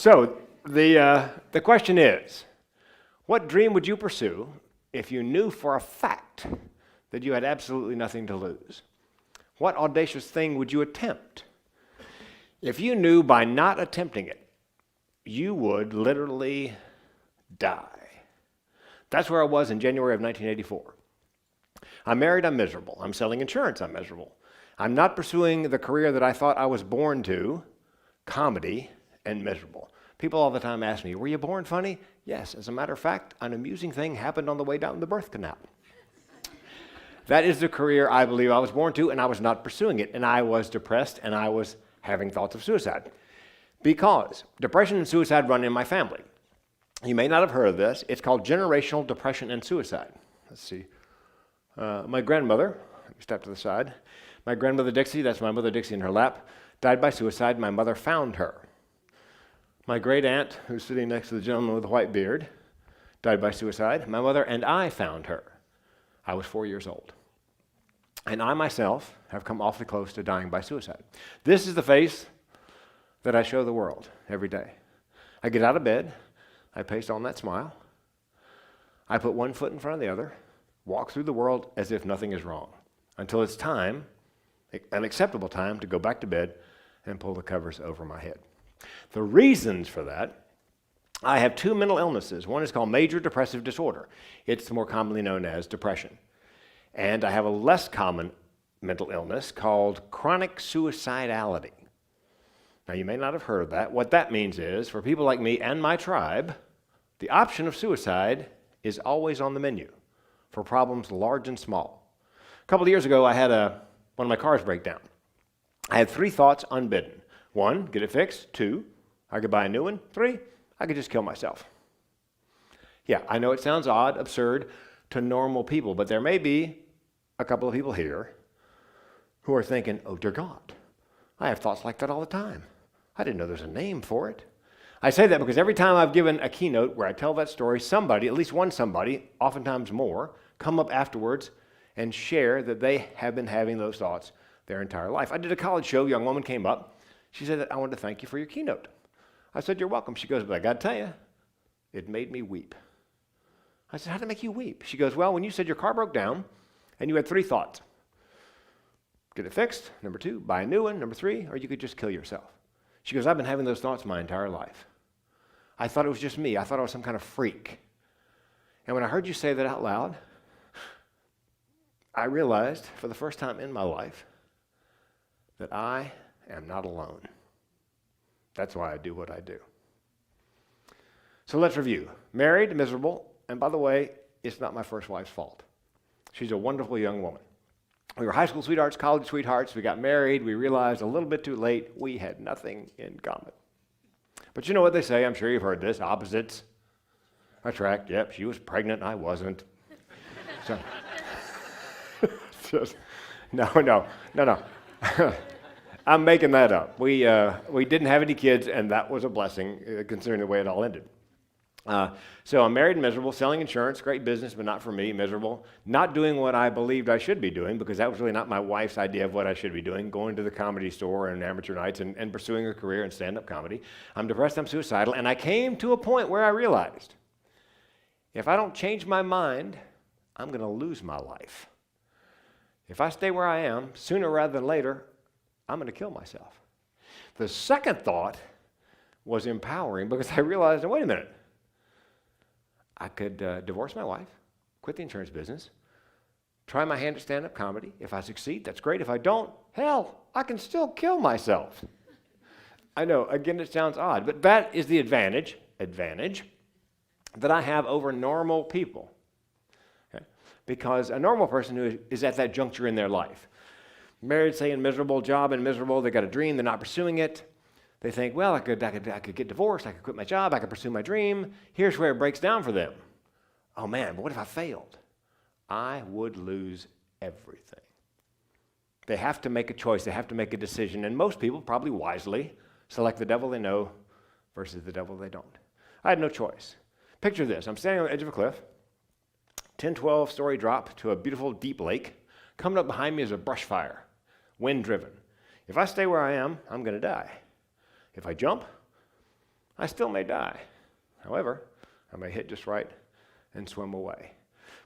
So the question is, what dream would you pursue if you knew for a fact that you had absolutely nothing to lose? What audacious thing would you attempt if you knew by not attempting it, you would literally die? That's where I was in January of 1984. I'm married, I'm miserable. I'm selling insurance, I'm miserable. I'm not pursuing the career that I thought I was born to, comedy, and miserable. People all the time ask me, were you born funny? Yes, as a matter of fact, an amusing thing happened on the way down the birth canal. That is the career I believe I was born to, and I was not pursuing it, and I was depressed, and I was having thoughts of suicide. Because depression and suicide run in my family. You may not have heard of this. It's called generational depression and suicide. Let's see. My grandmother, let me step to the side. My grandmother Dixie, that's my mother Dixie in her lap, died by suicide. My mother found her. My great aunt, who's sitting next to the gentleman with the white beard, died by suicide. My mother and I found her. I was 4 years old. And I myself have come awfully close to dying by suicide. This is the face that I show the world every day. I get out of bed, I paste on that smile, I put one foot in front of the other, walk through the world as if nothing is wrong, until it's time, an acceptable time, to go back to bed and pull the covers over my head. The reasons for that, I have two mental illnesses. One is called major depressive disorder. It's more commonly known as depression. And I have a less common mental illness called chronic suicidality. Now, you may not have heard of that. What that means is, for people like me and my tribe, the option of suicide is always on the menu for problems large and small. A couple of years ago, I had one of my cars break down. I had 3 thoughts unbidden. 1, get it fixed. 2, I could buy a new one. 3, I could just kill myself. Yeah, I know it sounds odd, absurd to normal people, but there may be a couple of people here who are thinking, oh dear God, I have thoughts like that all the time. I didn't know there's a name for it. I say that because every time I've given a keynote where I tell that story, somebody, at least one somebody, oftentimes more, come up afterwards and share that they have been having those thoughts their entire life. I did a college show, a young woman came up. She said, I wanted to thank you for your keynote. I said, you're welcome. She goes, but I got to tell you, it made me weep. I said, how did it make you weep? She goes, well, when you said your car broke down and you had 3 thoughts. Get it fixed. Number 2, buy a new one. Number 3, or you could just kill yourself. She goes, I've been having those thoughts my entire life. I thought it was just me. I thought I was some kind of freak. And when I heard you say that out loud, I realized for the first time in my life that I am not alone. That's why I do what I do. So let's review. Married, miserable, and by the way, it's not my first wife's fault. She's a wonderful young woman. We were high school sweethearts, college sweethearts. We got married. We realized a little bit too late we had nothing in common. But you know what they say, I'm sure you've heard this, opposites attract. Yep, she was pregnant, I wasn't. So, no. I'm making that up. We didn't have any kids, and that was a blessing, considering the way it all ended. So I'm married and miserable, selling insurance, great business, but not for me, miserable. Not doing what I believed I should be doing, because that was really not my wife's idea of what I should be doing, going to the comedy store and amateur nights and pursuing a career in stand-up comedy. I'm depressed, I'm suicidal, and I came to a point where I realized, if I don't change my mind, I'm going to lose my life. If I stay where I am, sooner rather than later, I'm going to kill myself. The second thought was empowering, because I realized, wait a minute, I could divorce my wife, quit the insurance business, try my hand at stand-up comedy. If I succeed, that's great. If I don't, hell, I can still kill myself. I know, again, it sounds odd, but that is the advantage that I have over normal people. Okay? Because a normal person who is at that juncture in their life, married, say, in miserable, job and miserable, they got a dream, they're not pursuing it. They think, well, I could get divorced, I could quit my job, I could pursue my dream. Here's where it breaks down for them. Oh man, but what if I failed? I would lose everything. They have to make a choice, they have to make a decision, and most people, probably wisely, select the devil they know versus the devil they don't. I had no choice. Picture this, I'm standing on the edge of a cliff, 10, 12-story drop to a beautiful deep lake. Coming up behind me is a brush fire, wind-driven. If I stay where I am, I'm going to die. If I jump, I still may die. However, I may hit just right and swim away.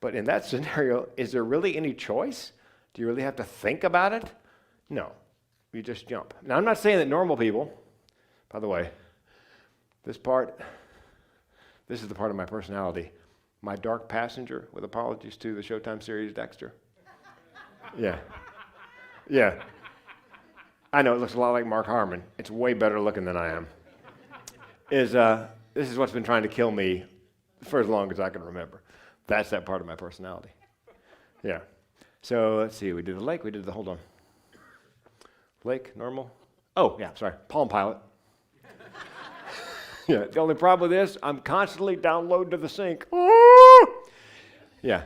But in that scenario, is there really any choice? Do you really have to think about it? No, you just jump. Now, I'm not saying that normal people, by the way, this is the part of my personality, my dark passenger, with apologies to the Showtime series Dexter. Yeah. I know it looks a lot like Mark Harmon. It's way better looking than I am. This is what's been trying to kill me for as long as I can remember. That's that part of my personality. Yeah. So let's see, we did the lake, hold on. Lake, normal. Oh, yeah, sorry, Palm Pilot. Yeah, the only problem with this, I'm constantly downloading to the sink. Yeah.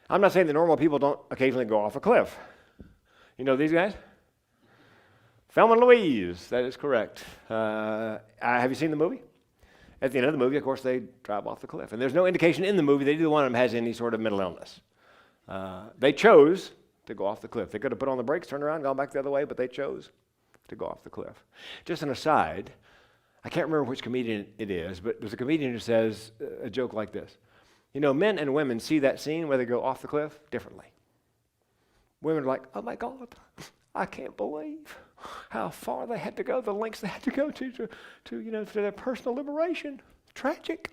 I'm not saying that normal people don't occasionally go off a cliff. You know these guys? Thelma and Louise, that is correct. Have you seen the movie? At the end of the movie, of course, they drive off the cliff. And there's no indication in the movie that either one of them has any sort of mental illness. They chose to go off the cliff. They could have put on the brakes, turned around, gone back the other way, but they chose to go off the cliff. Just an aside, I can't remember which comedian it is, but there's a comedian who says a joke like this. You know, men and women see that scene where they go off the cliff differently. Women are like, oh my God, I can't believe how far they had to go, the lengths they had to go to their personal liberation. Tragic.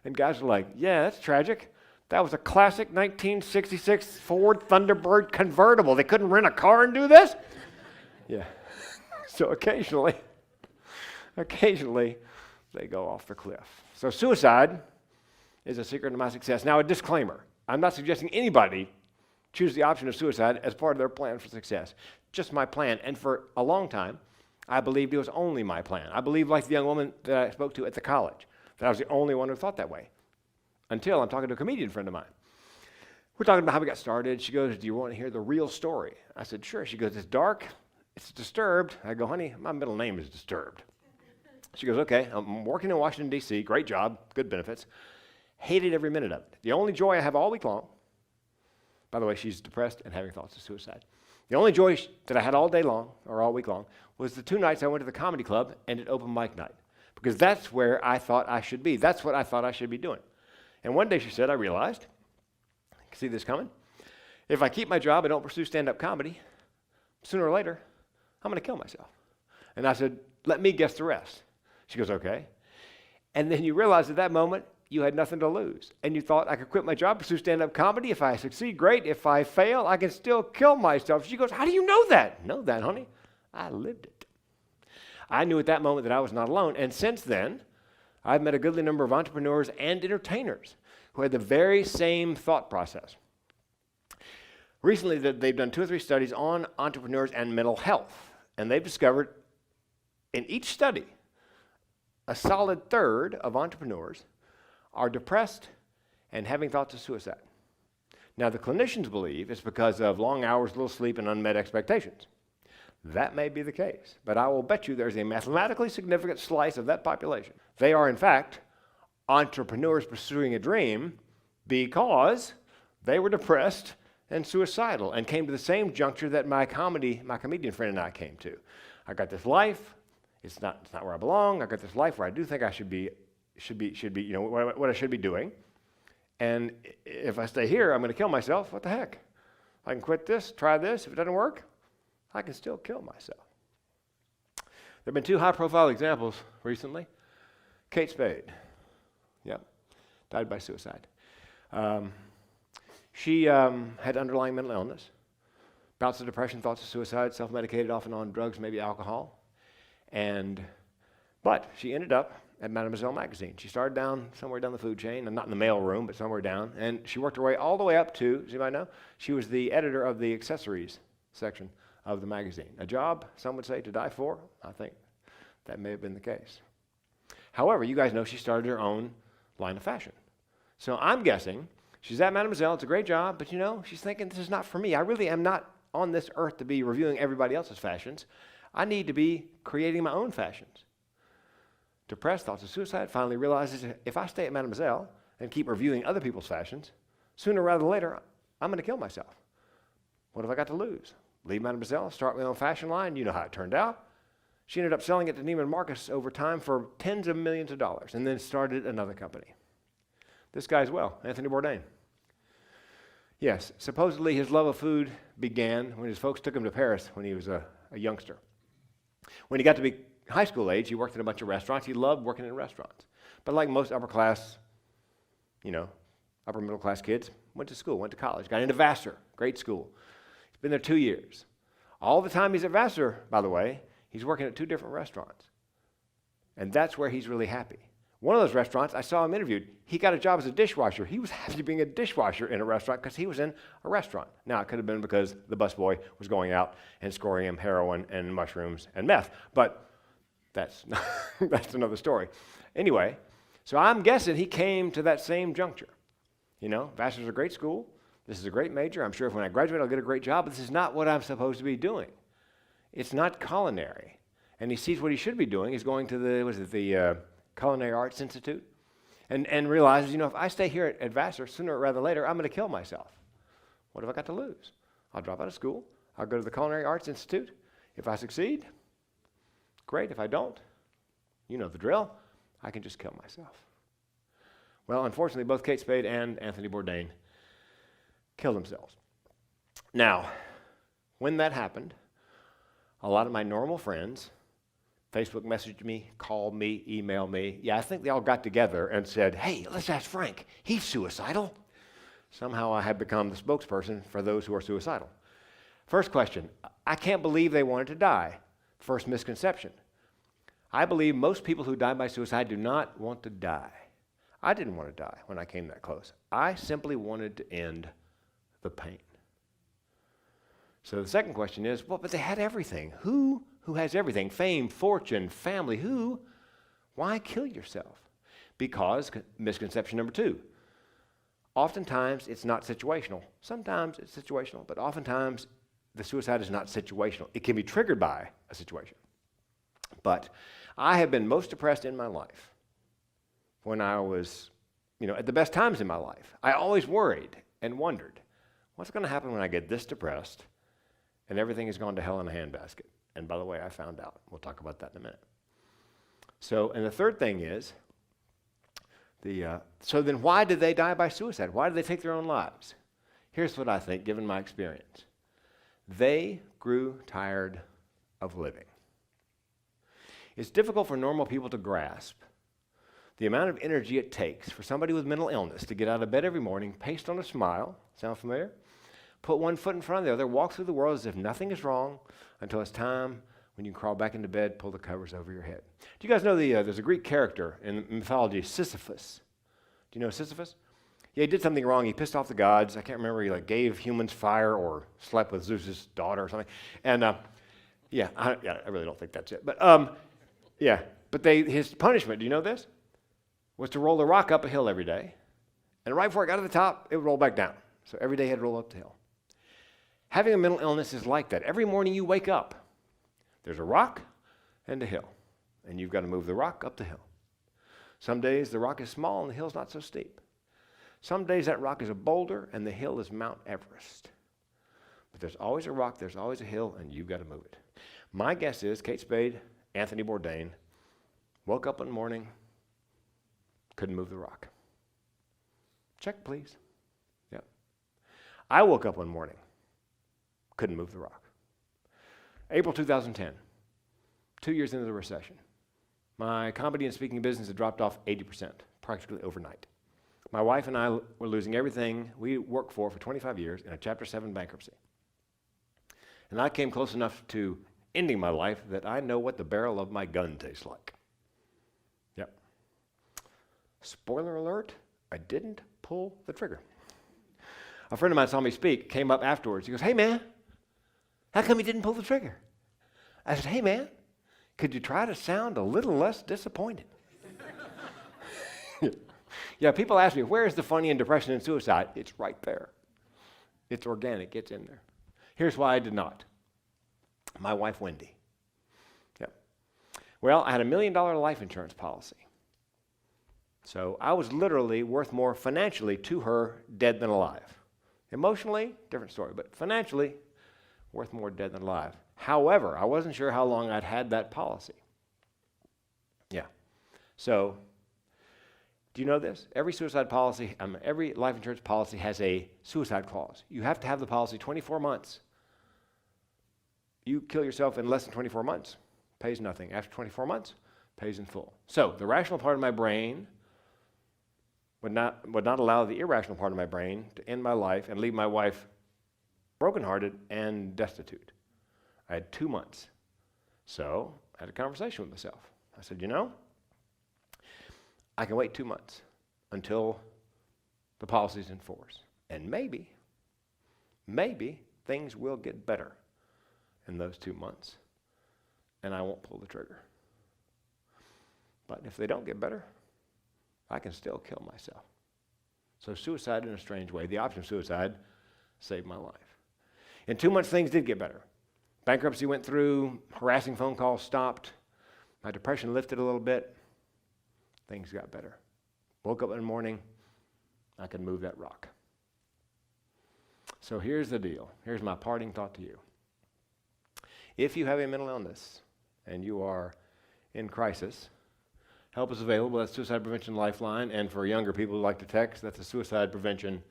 And guys are like, yeah, that's tragic. That was a classic 1966 Ford Thunderbird convertible. They couldn't rent a car and do this? Yeah. So occasionally, they go off the cliff. So suicide is a secret to my success. Now, a disclaimer. I'm not suggesting anybody choose the option of suicide as part of their plan for success. Just my plan. And for a long time, I believed it was only my plan. I believed, like the young woman that I spoke to at the college, that I was the only one who thought that way. Until I'm talking to a comedian friend of mine. We're talking about how we got started. She goes, do you want to hear the real story? I said, sure. She goes, it's dark. It's Disturbed. I go, honey, my middle name is Disturbed. She goes, okay, I'm working in Washington, D.C. Great job, good benefits. Hated every minute of it. The only joy I have all week long, by the way, she's depressed and having thoughts of suicide. The only joy that I had all day long, or all week long, was the 2 nights I went to the comedy club and did open mic night. Because that's where I thought I should be. That's what I thought I should be doing. And one day she said, I realized, see this coming? If I keep my job and don't pursue stand-up comedy, sooner or later, I'm going to kill myself. And I said, let me guess the rest. She goes, okay. And then you realize at that moment, you had nothing to lose. And you thought, I could quit my job, pursue stand-up comedy. If I succeed, great. If I fail, I can still kill myself. She goes, how do you know that? Know that, honey. I lived it. I knew at that moment that I was not alone. And since then, I've met a goodly number of entrepreneurs and entertainers who had the very same thought process. Recently, they've done 2 or 3 studies on entrepreneurs and mental health. And they've discovered in each study, a solid third of entrepreneurs are depressed and having thoughts of suicide. Now, the clinicians believe it's because of long hours, little sleep, and unmet expectations. That may be the case, but I will bet you there's a mathematically significant slice of that population. They are, in fact, entrepreneurs pursuing a dream because they were depressed and suicidal and came to the same juncture that my comedian friend and I came to. I got this life. It's not where I belong. I got this life where I do think I should be, what I should be doing. And if I stay here, I'm going to kill myself. What the heck? I can quit this, try this. If it doesn't work, I can still kill myself. There have been 2 high-profile examples recently. Kate Spade, died by suicide. She had underlying mental illness, bouts of depression, thoughts of suicide, self-medicated, often on drugs, maybe alcohol. But she ended up at Mademoiselle magazine. She started somewhere down the food chain, and not in the mail room, but somewhere down. And she worked her way all the way up to, does anybody know? She was the editor of the accessories section of the magazine. A job, some would say, to die for. I think that may have been the case. However, you guys know she started her own line of fashion. So I'm guessing she's at Mademoiselle. It's a great job, but she's thinking, this is not for me. I really am not on this earth to be reviewing everybody else's fashions. I need to be creating my own fashions. Depressed, thoughts of suicide, finally realizes if I stay at Mademoiselle and keep reviewing other people's fashions, sooner rather than later, I'm going to kill myself. What have I got to lose? Leave Mademoiselle, start my own fashion line. You know how it turned out. She ended up selling it to Neiman Marcus over time for tens of millions of dollars and then started another company. This guy as well, Anthony Bourdain. Yes, supposedly his love of food began when his folks took him to Paris when he was a youngster. When he got to be high school age, he worked in a bunch of restaurants. He loved working in restaurants. But like most upper middle class kids, went to school, went to college, got into Vassar, great school. He's been there 2 years. All the time he's at Vassar, by the way, he's working at 2 different restaurants. And that's where he's really happy. One of those restaurants, I saw him interviewed, he got a job as a dishwasher. He was happy being a dishwasher in a restaurant because he was in a restaurant. Now, it could have been because the busboy was going out and scoring him heroin and mushrooms and meth, but that's another story. Anyway, so I'm guessing he came to that same juncture. You know, Vassar's a great school. This is a great major. I'm sure if when I graduate, I'll get a great job, but this is not what I'm supposed to be doing. It's not culinary. And he sees what he should be doing is going to the Culinary Arts Institute and realizes, if I stay here at Vassar, sooner or rather later, I'm going to kill myself. What have I got to lose? I'll drop out of school. I'll go to the Culinary Arts Institute. If I succeed, great. If I don't, you know the drill. I can just kill myself. Well, unfortunately, both Kate Spade and Anthony Bourdain killed themselves. Now, when that happened, a lot of my normal friends Facebook messaged me, called me, emailed me. Yeah, I think they all got together and said, hey, let's ask Frank. He's suicidal. Somehow I have become the spokesperson for those who are suicidal. First question, I can't believe they wanted to die. First misconception. I believe most people who die by suicide do not want to die. I didn't want to die when I came that close. I simply wanted to end the pain. So the second question is, well, but they had everything. Who has everything? Fame, fortune, family, who? Why kill yourself? Because, misconception number 2, oftentimes it's not situational. Sometimes it's situational, but oftentimes the suicide is not situational. It can be triggered by a situation. But I have been most depressed in my life when I was, at the best times in my life. I always worried and wondered, what's going to happen when I get this depressed and everything has gone to hell in a handbasket? And by the way, I found out. We'll talk about that in a minute. So, and the third thing is, so then why did they die by suicide? Why did they take their own lives? Here's what I think, given my experience. They grew tired of living. It's difficult for normal people to grasp the amount of energy it takes for somebody with mental illness to get out of bed every morning, paste on a smile, sound familiar? Put one foot in front of the other, walk through the world as if nothing is wrong until it's time when you can crawl back into bed, pull the covers over your head. Do you guys know there's a Greek character in mythology, Sisyphus? Do you know Sisyphus? Yeah, he did something wrong. He pissed off the gods. I can't remember. He gave humans fire or slept with Zeus's daughter or something. And I really don't think that's it. But his punishment, do you know this? Was to roll the rock up a hill every day. And right before it got to the top, it would roll back down. So every day he had to roll up the hill. Having a mental illness is like that. Every morning you wake up, there's a rock and a hill, and you've got to move the rock up the hill. Some days the rock is small and the hill's not so steep. Some days that rock is a boulder and the hill is Mount Everest. But there's always a rock, there's always a hill, and you've got to move it. My guess is Kate Spade, Anthony Bourdain, woke up one morning, couldn't move the rock. Check, please. Yep. I woke up one morning, couldn't move the rock. April 2010, 2 years into the recession. My comedy and speaking business had dropped off 80%, practically overnight. My wife and I were losing everything we worked for 25 years in a Chapter 7 bankruptcy. And I came close enough to ending my life that I know what the barrel of my gun tastes like. Yep. Spoiler alert, I didn't pull the trigger. A friend of mine saw me speak, came up afterwards. He goes, hey man, how come you didn't pull the trigger? I said, hey man, could you try to sound a little less disappointed? Yeah, people ask me, where is the funny in depression and suicide? It's right there. It's organic, it's in there. Here's why I did not. My wife, Wendy. Yep. Well, I had $1 million life insurance policy. So I was literally worth more financially to her dead than alive. Emotionally, different story, but financially, worth more dead than alive. However, I wasn't sure how long I'd had that policy. Yeah. So, do you know this? Every suicide policy, every life insurance policy has a suicide clause. You have to have the policy 24 months. You kill yourself in less than 24 months, pays nothing. After 24 months, pays in full. So, the rational part of my brain would not allow the irrational part of my brain to end my life and leave my wife brokenhearted and destitute. I had 2 months. So I had a conversation with myself. I said, I can wait 2 months until the policy's in force. And maybe things will get better in those 2 months, and I won't pull the trigger. But if they don't get better, I can still kill myself. So suicide, in a strange way, the option of suicide, saved my life. In 2 months, things did get better. Bankruptcy went through, harassing phone calls stopped, my depression lifted a little bit, things got better. Woke up in the morning, I could move that rock. So here's the deal. Here's my parting thought to you. If you have a mental illness and you are in crisis, help is available. That's Suicide Prevention Lifeline. And for younger people who like to text, that's a Suicide Prevention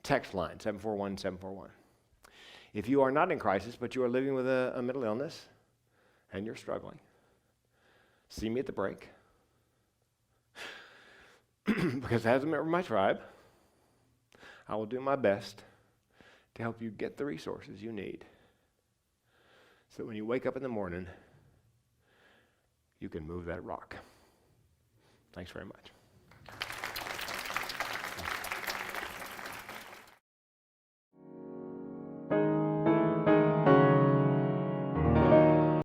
text line, 741-741. If you are not in crisis, but you are living with a mental illness and you're struggling, see me at the break. Because as a member of my tribe, I will do my best to help you get the resources you need so that when you wake up in the morning, you can move that rock. Thanks very much.